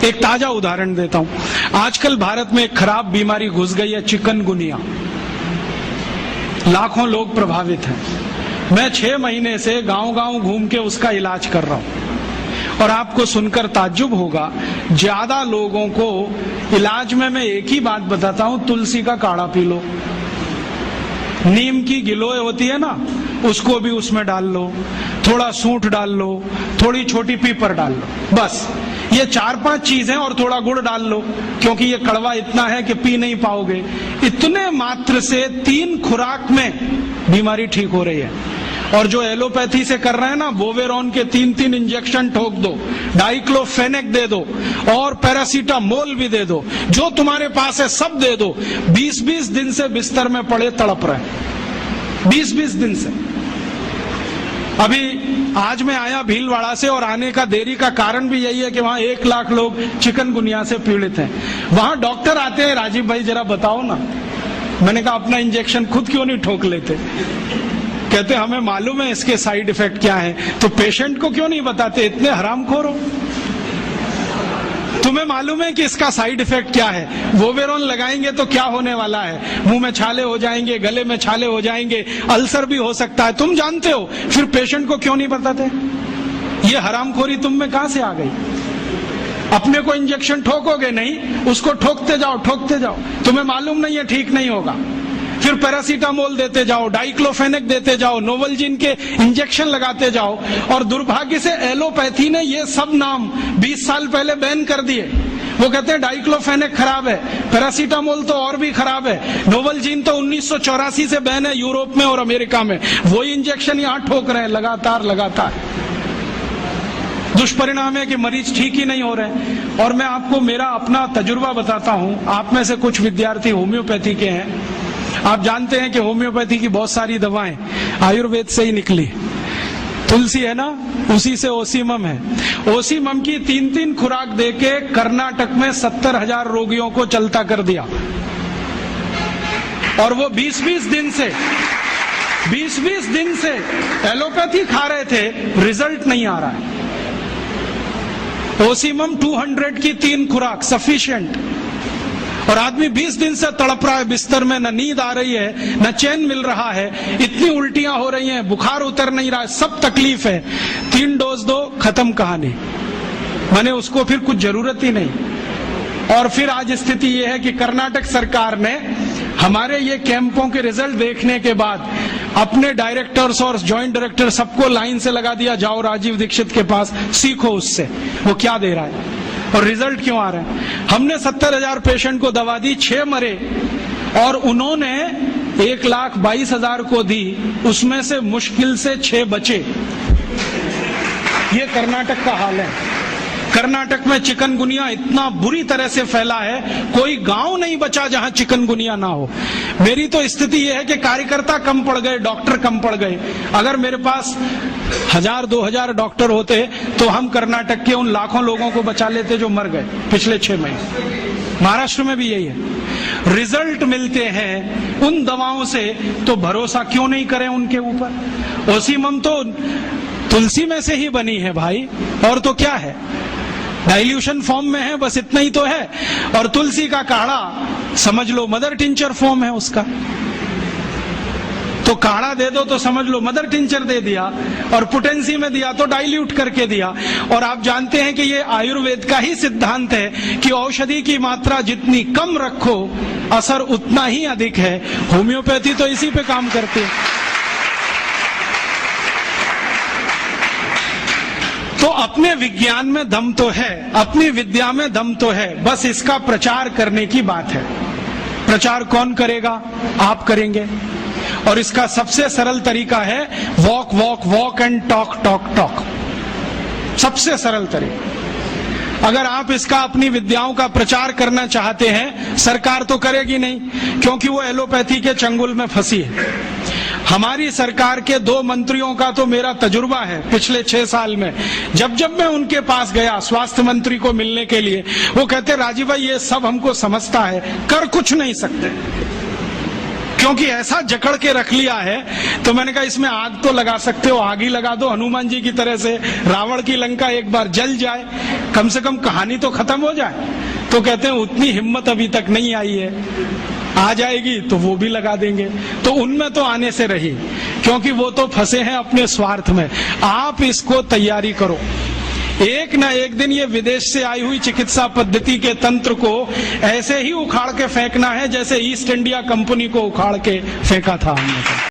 एक ताजा उदाहरण देता हूं। आजकल भारत में एक खराब बीमारी घुस गई है, चिकनगुनिया। लाखों लोग प्रभावित हैं। मैं 6 महीने से गांव-गांव घूम के उसका इलाज कर रहा हूं और आपको सुनकर ताज्जुब होगा, ज्यादा लोगों को इलाज में मैं एक ही बात बताता हूं, तुलसी का काढ़ा पी लो, नीम की गिलोय होती है ना, उसको भी उसमें डाल लो, थोड़ा सूंठ डाल लो, थोड़ी छोटी पीपर डाल लो, बस ये 4-5 चीजें, और थोड़ा गुड़ डाल लो, क्योंकि ये कड़वा इतना है कि पी नहीं पाओगे। इतने मात्र से 3 खुराक में बीमारी ठीक हो रही है। और जो एलोपैथी से कर रहे हैं ना, बोवेरॉन के 3-3 इंजेक्शन ठोक दो, डाइक्लोफेनेक दे दो और पैरासीटामोल भी दे दो, जो तुम्हारे पास है सब दे दो। 20-20 दिन से बिस्तर में पड़े तड़प रहे, 20-20 दिन से। अभी आज मैं आया भीलवाड़ा से, और आने का देरी का कारण भी यही है कि वहां 1 लाख लोग चिकनगुनिया से पीड़ित हैं। वहां डॉक्टर आते हैं, राजीव भाई जरा बताओ ना। मैंने कहा अपना इंजेक्शन खुद क्यों नहीं ठोक लेते? कहते हमें मालूम है इसके साइड इफेक्ट क्या है, तो पेशेंट को क्यों नहीं बताते? इतने हरामखोर हो, तुम्हें मालूम है कि इसका साइड इफेक्ट क्या है? बोवेरॉन लगाएंगे तो क्या होने वाला है? मुंह में छाले हो जाएंगे, गले में छाले हो जाएंगे, अल्सर भी हो सकता है, तुम जानते हो, फिर पेशेंट को क्यों नहीं बताते? ये हरामखोरी तुम में कहां से आ गई? अपने को इंजेक्शन ठोकोगे नहीं, उसको ठोकते जाओ, तुम्हें मालूम नहीं है ठीक नहीं होगा, फिर पैरासीटामोल देते जाओ, डाइक्लोफेनेक देते जाओ, नोवलजीन के इंजेक्शन लगाते जाओ। और दुर्भाग्य से एलोपैथी ने ये सब नाम 20 साल पहले बैन कर दिए। वो कहते हैं डाइक्लोफेनेक खराब है, पैरासीटामोल तो और भी खराब है, नोवलजीन तो 1984 से बैन है यूरोप में और अमेरिका में, वही इंजेक्शन यहाँ ठोक रहे हैं लगातार। दुष्परिणाम है कि मरीज ठीक ही नहीं हो रहे। और मैं आपको मेरा अपना तजुर्बा बताता हूं। आप में से कुछ विद्यार्थी होम्योपैथी के हैं, आप जानते हैं कि होम्योपैथी की बहुत सारी दवाएं आयुर्वेद से ही निकली। तुलसी है ना, उसी से ओसीमम है। ओसीमम की 3-3 खुराक देके कर्नाटक में 70,000 रोगियों को चलता कर दिया, और वो 20-20 दिन से एलोपैथी खा रहे थे, रिजल्ट नहीं आ रहा है। ओसीमम 200 की 3 खुराक सफिशिएंट, और आदमी 20 दिन से तड़प रहा है बिस्तर में, न नींद आ रही है, न चैन मिल रहा है, इतनी उल्टियां हो रही हैं, बुखार उतर नहीं रहा है, सब तकलीफ है। 3 डोज दो, खत्म कहानी। माने उसको फिर कुछ जरूरत ही नहीं। और फिर आज स्थिति यह है कि कर्नाटक सरकार ने हमारे ये कैंपों के रिजल्ट देखने के बाद अपने डायरेक्टर्स और ज्वाइंट डायरेक्टर सबको लाइन से लगा दिया, जाओ राजीव दीक्षित के पास, सीखो उससे वो क्या दे रहा है और रिजल्ट क्यों आ रहा है। हमने 70,000 पेशेंट को दवा दी, 6 मरे, और उन्होंने 1,22,000 को दी, उसमें से मुश्किल से 6 बचे। ये कर्नाटक का हाल है। कर्नाटक में चिकनगुनिया इतना बुरी तरह से फैला है, कोई गांव नहीं बचा जहां चिकनगुनिया ना हो। मेरी तो स्थिति यह है कि कार्यकर्ता कम पड़ गए, डॉक्टर कम पड़ गए। अगर मेरे पास 1,000-2,000 डॉक्टर होते तो हम कर्नाटक के उन लाखों लोगों को बचा लेते जो मर गए पिछले 6 महीने। महाराष्ट्र में भी यही है। रिजल्ट मिलते हैं उन दवाओं से, तो भरोसा क्यों नहीं करें उनके ऊपर? ओसीमम तो तुलसी में से ही बनी है भाई, और तो क्या है, डाइल्यूशन फॉर्म में है, बस इतना ही तो है। और तुलसी का काढ़ा समझ लो मदर टिंचर फॉर्म है उसका, तो काढ़ा दे दो तो समझ लो मदर टिंचर दे दिया, और पोटेंसी में दिया तो डाइल्यूट करके दिया। और आप जानते हैं कि ये आयुर्वेद का ही सिद्धांत है कि औषधि की मात्रा जितनी कम रखो, असर उतना ही अधिक है। होम्योपैथी तो इसी पे काम करती है। तो अपने विज्ञान में दम तो है, अपनी विद्या में दम तो है, बस इसका प्रचार करने की बात है। प्रचार कौन करेगा? आप करेंगे। और इसका सबसे सरल तरीका है वॉक एंड टॉक। सबसे सरल तरीका। अगर आप इसका अपनी विद्याओं का प्रचार करना चाहते हैं, सरकार तो करेगी नहीं, क्योंकि वो एलोपैथी के चंगुल में फंसी है। हमारी सरकार के 2 मंत्रियों का तो मेरा तजुर्बा है पिछले 6 साल में। जब मैं उनके पास गया स्वास्थ्य मंत्री को मिलने के लिए, वो कहते राजीव भाई ये सब हमको समझता है, कर कुछ नहीं सकते, क्योंकि ऐसा जकड़ के रख लिया है। तो मैंने कहा इसमें आग तो लगा सकते हो, आग ही लगा दो हनुमान जी की तरह से, रावण की लंका एक बार जल जाए, कम से कम कहानी तो खत्म हो जाए। तो कहते हैं उतनी हिम्मत अभी तक नहीं आई है, आ जाएगी तो वो भी लगा देंगे। तो उनमें तो आने से रही, क्योंकि वो तो फंसे हैं अपने स्वार्थ में। आप इसको तैयारी करो, एक न एक दिन ये विदेश से आई हुई चिकित्सा पद्धति के तंत्र को ऐसे ही उखाड़ के फेंकना है जैसे ईस्ट इंडिया कंपनी को उखाड़ के फेंका था हमने।